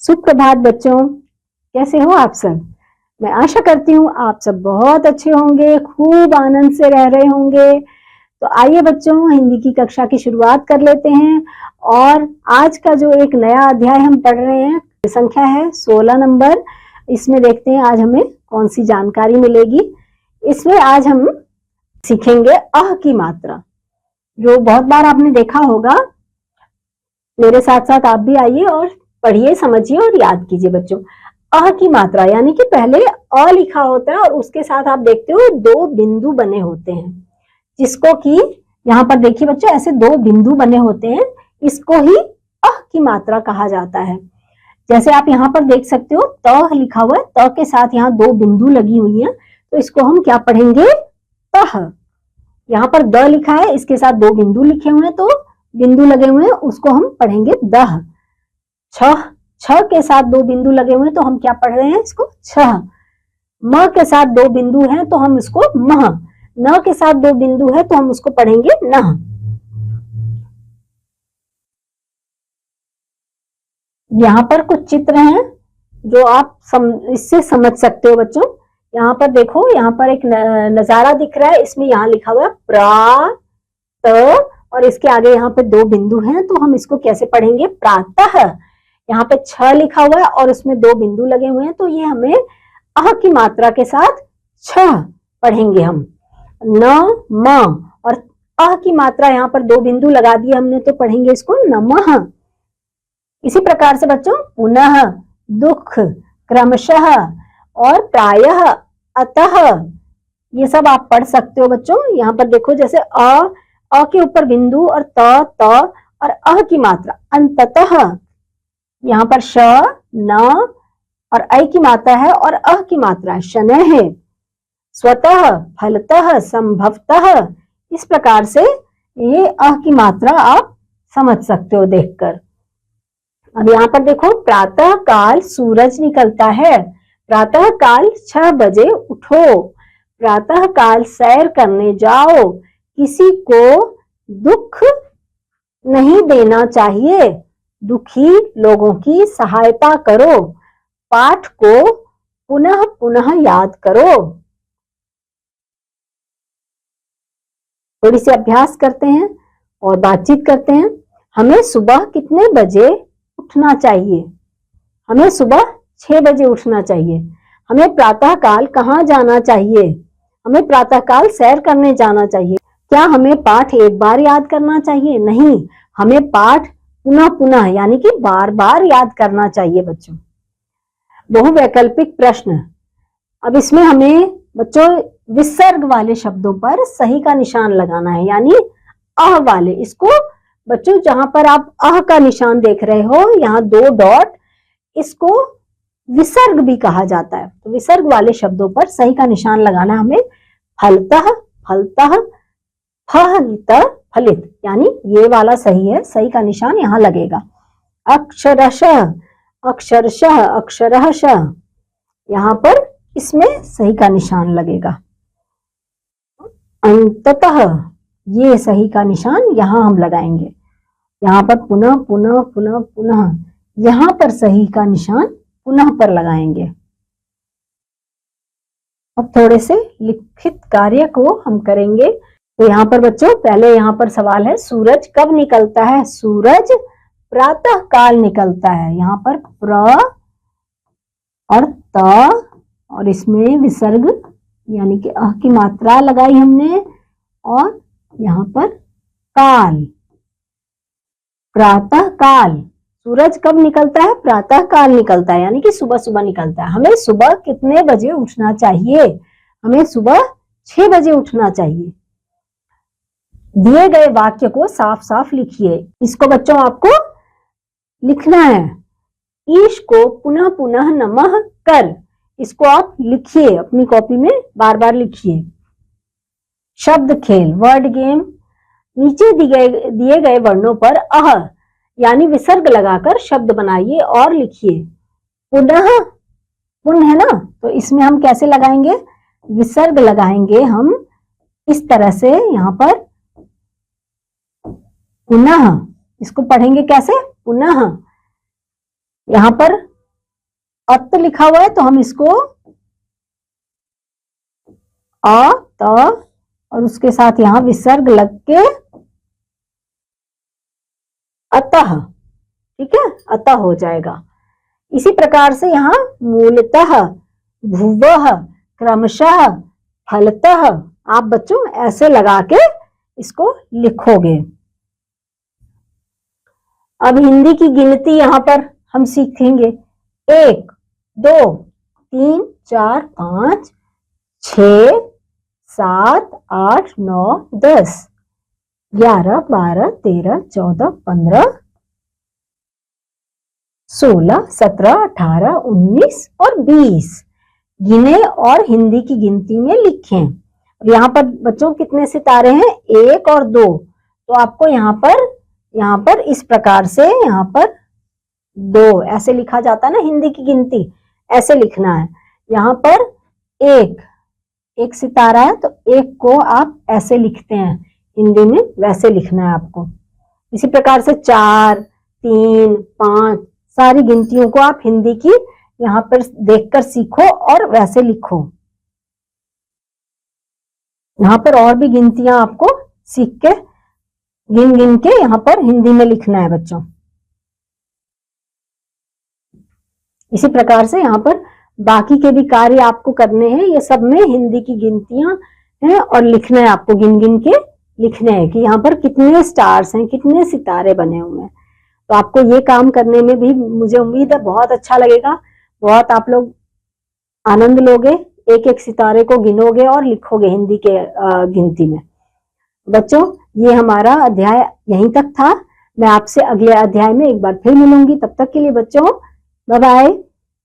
सुप्रभात बच्चों, कैसे हो आप सब। मैं आशा करती हूँ आप सब बहुत अच्छे होंगे, खूब आनंद से रह रहे होंगे। तो आइए बच्चों, हिंदी की कक्षा की शुरुआत कर लेते हैं। और आज का जो एक नया अध्याय हम पढ़ रहे हैं, संख्या है 16 नंबर। इसमें देखते हैं आज हमें कौन सी जानकारी मिलेगी। इसमें आज हम सीखेंगे अह की मात्रा, जो बहुत बार आपने देखा होगा। मेरे साथ साथ आप भी आइए और पढ़िए, समझिए और याद कीजिए बच्चों। अ की मात्रा यानी कि पहले अ लिखा होता है और उसके साथ आप देखते हो दो बिंदु बने होते हैं, जिसको कि यहाँ पर देखिए बच्चों, ऐसे दो बिंदु बने होते हैं, इसको ही अ की मात्रा कहा जाता है। जैसे आप यहाँ पर देख सकते हो त लिखा हुआ है, त के साथ यहाँ दो बिंदु लगी हुई है, तो इसको हम क्या पढ़ेंगे, तह। यहाँ पर द लिखा है, इसके साथ दो बिंदु लिखे हुए हैं, तो बिंदु लगे हुए हैं, उसको हम पढ़ेंगे दह। छ के साथ दो बिंदु लगे हुए हैं, तो हम क्या पढ़ रहे हैं, इसको छह। म के साथ दो बिंदु हैं, तो हम इसको मह। न के साथ दो बिंदु है, तो हम उसको पढ़ेंगे नह। यहाँ पर कुछ चित्र हैं जो आप इससे समझ सकते हो बच्चों। यहाँ पर देखो, यहाँ पर एक नजारा दिख रहा है, इसमें यहाँ लिखा हुआ है प्रा त, और इसके आगे यहाँ पे दो बिंदु हैं, तो हम इसको कैसे पढ़ेंगे, प्रातः। यहाँ पे छ लिखा हुआ है और उसमें दो बिंदु लगे हुए हैं, तो ये हमें अह की मात्रा के साथ छ पढ़ेंगे हम। न म, और अह की मात्रा यहाँ पर दो बिंदु लगा दिए हमने, तो पढ़ेंगे इसको नमः। इसी प्रकार से बच्चों पुनः, दुख, क्रमशः और प्रायः, अतः, ये सब आप पढ़ सकते हो बच्चों। यहाँ पर देखो, जैसे अ के ऊपर बिंदु और त और अह की मात्रा अंततः। यहाँ पर श, न और ऐ की मात्रा है और अह की मात्रा है शनैः, स्वतः, फलतः, संभवतः। इस प्रकार से ये अह की मात्रा आप समझ सकते हो देखकर। अब यहाँ पर देखो, प्रातः काल सूरज निकलता है, प्रातः काल 6 बजे उठो, प्रातः काल सैर करने जाओ, किसी को दुख नहीं देना चाहिए, दुखी लोगों की सहायता करो, पाठ को पुनः पुनः याद करो। थोड़ी सी अभ्यास करते हैं और बातचीत करते हैं। हमें सुबह कितने बजे उठना चाहिए, हमें सुबह 6 बजे उठना चाहिए। हमें प्रातः काल कहाँ जाना चाहिए, हमें प्रातः काल सैर करने जाना चाहिए। क्या हमें पाठ एक बार याद करना चाहिए, नहीं, हमें पाठ पुनः पुनः यानी कि बार बार याद करना चाहिए बच्चों। बहुवैकल्पिक प्रश्न। अब इसमें हमें बच्चों विसर्ग वाले शब्दों पर सही का निशान लगाना है, यानी अह वाले। इसको बच्चों जहां पर आप अह का निशान देख रहे हो, यहाँ 2 डॉट, इसको विसर्ग भी कहा जाता है। तो विसर्ग वाले शब्दों पर सही का निशान लगाना हमें। फलतः, फलतः, फलित, फलित, यानी ये वाला सही है, सही का निशान यहाँ लगेगा। अक्षरशः, अक्षरशः, अक्षरशः, यहाँ पर इसमें सही का निशान लगेगा। अंततः, ये सही का निशान यहाँ हम लगाएंगे। यहाँ पर पुनः पुनः पुनः पुनः, यहाँ पर सही का निशान पुनः पर लगाएंगे। अब थोड़े से लिखित कार्य को हम करेंगे। तो यहाँ पर बच्चों पहले यहाँ पर सवाल है, सूरज कब निकलता है, सूरज प्रातः काल निकलता है। यहाँ पर प्र और त और इसमें विसर्ग यानी कि अह की मात्रा लगाई हमने, और यहाँ पर काल, प्रातः काल। सूरज कब निकलता है, प्रातः काल निकलता है, यानी कि सुबह सुबह निकलता है। हमें सुबह कितने बजे उठना चाहिए, हमें सुबह 6 बजे उठना चाहिए। दिए गए वाक्य को साफ साफ लिखिए। इसको बच्चों आपको लिखना है। ईश को पुनः पुनः नमः कर, इसको आप लिखिए अपनी कॉपी में, बार बार लिखिए। शब्द खेल, वर्ड गेम। नीचे दिए गए वर्णों पर अह यानी विसर्ग लगाकर शब्द बनाइए और लिखिए। पुनः, पुनः है ना, तो इसमें हम कैसे लगाएंगे, विसर्ग लगाएंगे हम इस तरह से। यहाँ पर पुनः, इसको पढ़ेंगे कैसे, पुनः। यहाँ पर अत लिखा हुआ है तो हम इसको अ त और उसके साथ यहां विसर्ग लग के अतः, ठीक है, अतः हो जाएगा। इसी प्रकार से यहाँ मूलतः, भुवः, क्रमशः, फलतः, आप बच्चों ऐसे लगा के इसको लिखोगे। अब हिंदी की गिनती यहाँ पर हम सीखेंगे। 1, 2, 3, 4, 5, 6, 7, 8, 9, 10, 11, 12, 13, 14, 15, 16, 17, 18, 19 और 20 गिने और हिंदी की गिनती में लिखें। यहाँ पर बच्चों कितने सितारे हैं? 1 और 2। तो आपको यहाँ पर इस प्रकार से यहाँ पर 2 ऐसे लिखा जाता है ना, हिंदी की गिनती ऐसे लिखना है। यहाँ पर एक सितारा है तो 1 को आप ऐसे लिखते हैं, हिंदी में वैसे लिखना है आपको। इसी प्रकार से 4, 3, 5 सारी गिनतियों को आप हिंदी की यहाँ पर देखकर सीखो और वैसे लिखो। यहाँ पर और भी गिनतियां आपको सीख के गिन के यहाँ पर हिंदी में लिखना है बच्चों। इसी प्रकार से यहाँ पर बाकी के भी कार्य आपको करने हैं, ये सब में हिंदी की गिनतियां हैं और लिखना है आपको, गिन गिन के लिखने हैं कि यहाँ पर कितने स्टार्स हैं, कितने सितारे बने हुए हैं। तो आपको ये काम करने में भी मुझे उम्मीद है बहुत अच्छा लगेगा, बहुत आप लोग आनंद लोगे, एक एक सितारे को गिनोगे और लिखोगे हिंदी के गिनती में। बच्चों ये हमारा अध्याय यहीं तक था। मैं आपसे अगले अध्याय में एक बार फिर मिलूंगी। तब तक के लिए बच्चों बाय बाय।